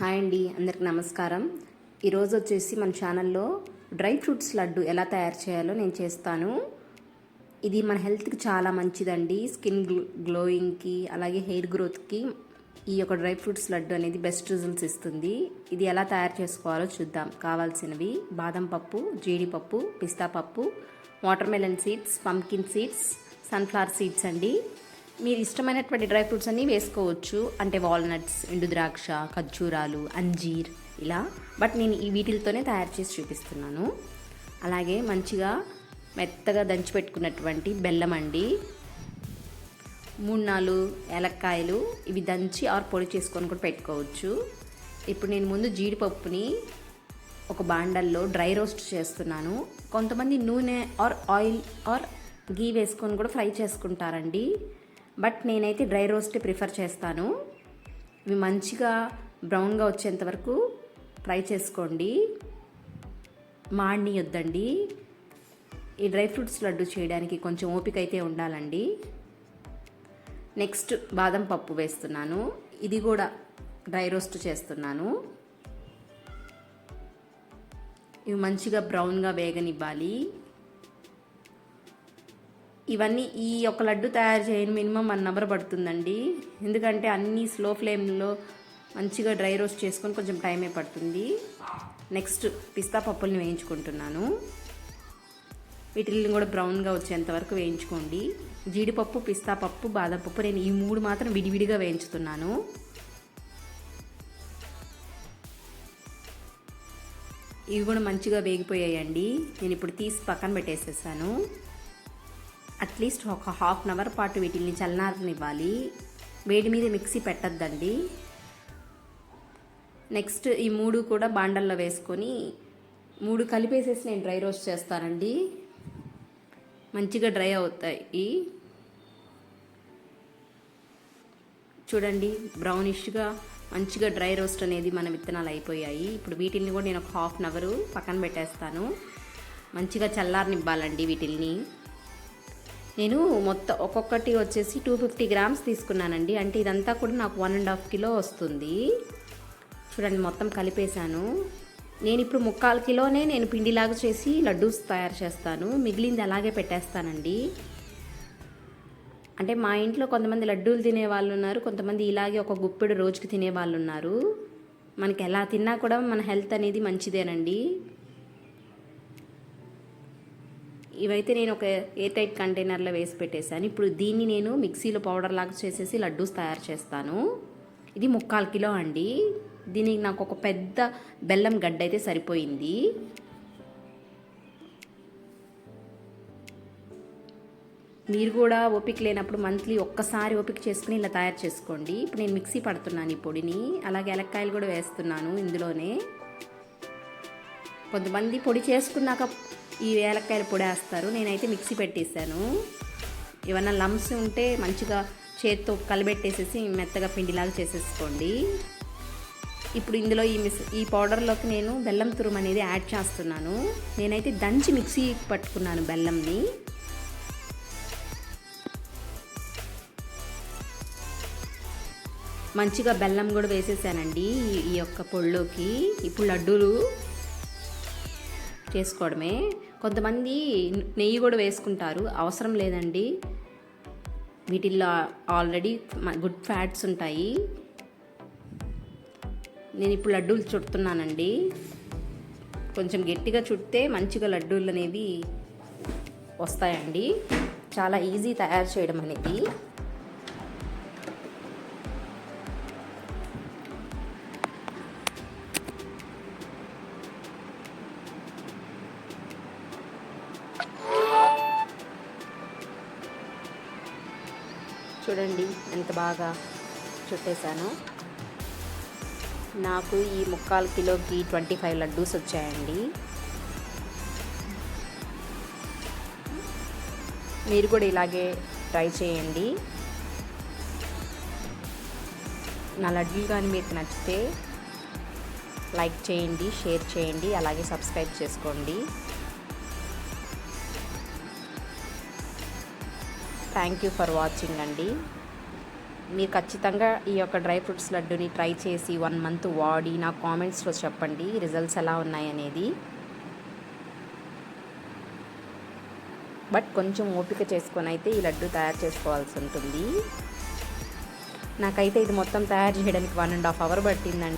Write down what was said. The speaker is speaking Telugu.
హాయ్ అండి, అందరికి నమస్కారం. ఈరోజు వచ్చేసి మన ఛానల్లో డ్రై ఫ్రూట్స్ లడ్డు ఎలా తయారు చేయాలో నేను చేస్తాను. ఇది మన హెల్త్కి చాలా మంచిదండి. స్కిన్ గ్లోయింగ్కి అలాగే హెయిర్ గ్రోత్కి ఈ యొక్క డ్రై ఫ్రూట్స్ లడ్డు అనేది బెస్ట్ రిజల్ట్స్ ఇస్తుంది. ఇది ఎలా తయారు చేసుకోవాలో చూద్దాం. కావాల్సినవి బాదం పప్పు, జీడిపప్పు, పిస్తా పప్పు, water melon seeds, pumpkin seeds, sunflower seeds అండి. మీరు ఇష్టమైనటువంటి డ్రై ఫ్రూట్స్ అన్నీ వేసుకోవచ్చు, అంటే వాల్నట్స్, ఎండు ద్రాక్ష, ఖర్జూరాలు, అంజీర్ ఇలా. బట్ నేను ఈ వీటితోనే తయారు చేసి చూపిస్తున్నాను. అలాగే మంచిగా మెత్తగా దంచి పెట్టుకున్నటువంటి బెల్లం అండి, 3-4 ఏలక్కాయలు, ఇవి దంచి పొడి చేసుకొని కూడా పెట్టుకోవచ్చు. ఇప్పుడు నేను ముందు జీడిపప్పుని ఒక బాండల్లో డ్రై రోస్ట్ చేస్తున్నాను. కొంతమంది నూనె ఆయిల్ గీ వేసుకొని కూడా ఫ్రై చేసుకుంటారండి. బట్ నేనైతే డ్రై రోస్ట్ ప్రిఫర్ చేస్తాను. ఇవి మంచిగా బ్రౌన్గా వచ్చేంత వరకు ఫ్రై చేసుకోండి, మాడనీయొద్దండి. ఈ డ్రై ఫ్రూట్స్ లడ్డు చేయడానికి కొంచెం ఓపిక అయితే ఉండాలండి. నెక్స్ట్ బాదం పప్పు వేస్తున్నాను, ఇది కూడా డ్రై రోస్ట్ చేస్తున్నాను. ఇవి మంచిగా బ్రౌన్గా వేగనివ్వాలి. ఇవన్నీ ఈ యొక్క లడ్డు తయారు చేయని మినిమం 1 అవర్ పడుతుందండి. ఎందుకంటే అన్నీ స్లో ఫ్లేమ్లో మంచిగా డ్రై రోస్ట్ చేసుకొని కొంచెం టైమే పడుతుంది. నెక్స్ట్ పిస్తా పప్పుల్ని వేయించుకుంటున్నాను. వీటిని కూడా బ్రౌన్గా వచ్చేంత వరకు వేయించుకోండి. జీడిపప్పు, పిస్తా పప్పు, బాదం పప్పు, నేను ఈ 3 మాత్రం విడివిడిగా వేయించుతున్నాను. ఇవి కూడా మంచిగా వేగిపోయాయండి. నేను ఇప్పుడు తీసి పక్కన పెట్టేసేసాను. అట్లీస్ట్ ఒక 1/2 అవర్ పాటు వీటిని చల్లారనివ్వాలి. వేడి మీద మిక్సీ పెట్టద్దండి. నెక్స్ట్ ఈ 3 కూడా బాండల్లో వేసుకొని 3 కలిపేసేసి నేను డ్రై రోస్ట్ చేస్తానండి. మంచిగా డ్రై అవుతాయి. చూడండి, బ్రౌనిష్గా మంచిగా డ్రై రోస్ట్ అనేది మన విత్తనాలు అయిపోయాయి. ఇప్పుడు వీటిని కూడా నేను ఒక 1/2 అవర్ పక్కన పెట్టేస్తాను. మంచిగా చల్లారనివ్వాలండి వీటిని. నేను మొత్తం ఒక్కొక్కటి వచ్చేసి 250 గ్రామ్స్ తీసుకున్నానండి. అంటే ఇదంతా కూడా నాకు 1.5 కిలో వస్తుంది. చూడండి, మొత్తం కలిపేశాను. నేను ఇప్పుడు 3/4 కిలోనే నేను పిండిలాగా చేసి లడ్డూస్ తయారు చేస్తాను. మిగిలింది అలాగే పెట్టేస్తానండి. అంటే మా ఇంట్లో కొంతమంది లడ్డూలు తినే వాళ్ళు ఉన్నారు, కొంతమంది ఇలాగే ఒక గుప్పెడు రోజుకి తినే వాళ్ళు ఉన్నారు. మనకి ఎలా తిన్నా కూడా మన హెల్త్ అనేది మంచిదేనండి. ఇవైతే నేను ఒక ఎయిర్ టైట్ కంటైనర్లో వేసి పెట్టేశాను. ఇప్పుడు దీన్ని నేను మిక్సీలో పౌడర్ లాగా చేసేసి లడ్డూస్ తయారు చేస్తాను. ఇది 3/4 కిలో అండి. దీనికి నాకు ఒక పెద్ద బెల్లం గడ్డ అయితే సరిపోయింది. మీరు కూడా ఓపిక లేనప్పుడు మంత్లీ ఒక్కసారి ఓపిక చేసుకుని ఇలా తయారు చేసుకోండి. ఇప్పుడు నేను మిక్సీ పడుతున్నాను ఈ పొడిని. అలాగే ఏలక్కాయలు కూడా వేస్తున్నాను ఇందులోనే. కొంతమంది పొడి చేసుకున్నాక ఈ ఏలక్కాయలు పొడి వేస్తారు, నేనైతే మిక్సీ పెట్టేశాను. ఏమన్నా లమ్స్ ఉంటే మంచిగా చేత్తో కలిపెట్టేసేసి మెత్తగా పిండిలాగా చేసేసుకోండి. ఇప్పుడు ఇందులో ఈ పౌడర్లోకి నేను బెల్లం తురుము అనేది యాడ్ చేస్తున్నాను. నేనైతే దంచి మిక్సీ పట్టుకున్నాను బెల్లంని. మంచిగా బెల్లం కూడా వేసేసానండి ఈ యొక్క పొడిలోకి. ఇప్పుడు లడ్డూలు చేసుకోవడమే. కొంతమంది నెయ్యి కూడా వేసుకుంటారు, అవసరం లేదండి. వీటిల్లో ఆల్రెడీ గుడ్ ఫ్యాట్స్ ఉంటాయి. నేను ఇప్పుడు లడ్డూలు చుడుతున్నానండి. కొంచెం గట్టిగా చుడితే మంచిగా లడ్డూలు అనేవి వస్తాయండి. చాలా ఈజీ తయారు చేయడం అనేది. చూడండి ఎంత బాగా చుట్టేశాను. నాకు ఈ 3/4 కిలోకి 25 లడ్డూస్ వచ్చాయండి. మీరు కూడా ఇలాగే ట్రై చేయండి. నా లడ్డూలు కానీ మీకు నచ్చితే లైక్ చేయండి, షేర్ చేయండి, అలాగే సబ్స్క్రైబ్ చేసుకోండి. థ్యాంక్ యూ ఫర్ వాచింగ్ అండి. మీరు ఖచ్చితంగా ఈ యొక్క డ్రై ఫ్రూట్స్ లడ్డుని ట్రై చేసి 1 మంత్ వాడి నాకు కామెంట్స్లో చెప్పండి రిజల్ట్స్ ఎలా ఉన్నాయనేది. బట్ కొంచెం ఓపిక చేసుకొని అయితే ఈ లడ్డు తయారు చేసుకోవాల్సి ఉంటుంది. నాకైతే ఇది మొత్తం తయారు చేయడానికి 1.5 అవర్ పట్టిందండి.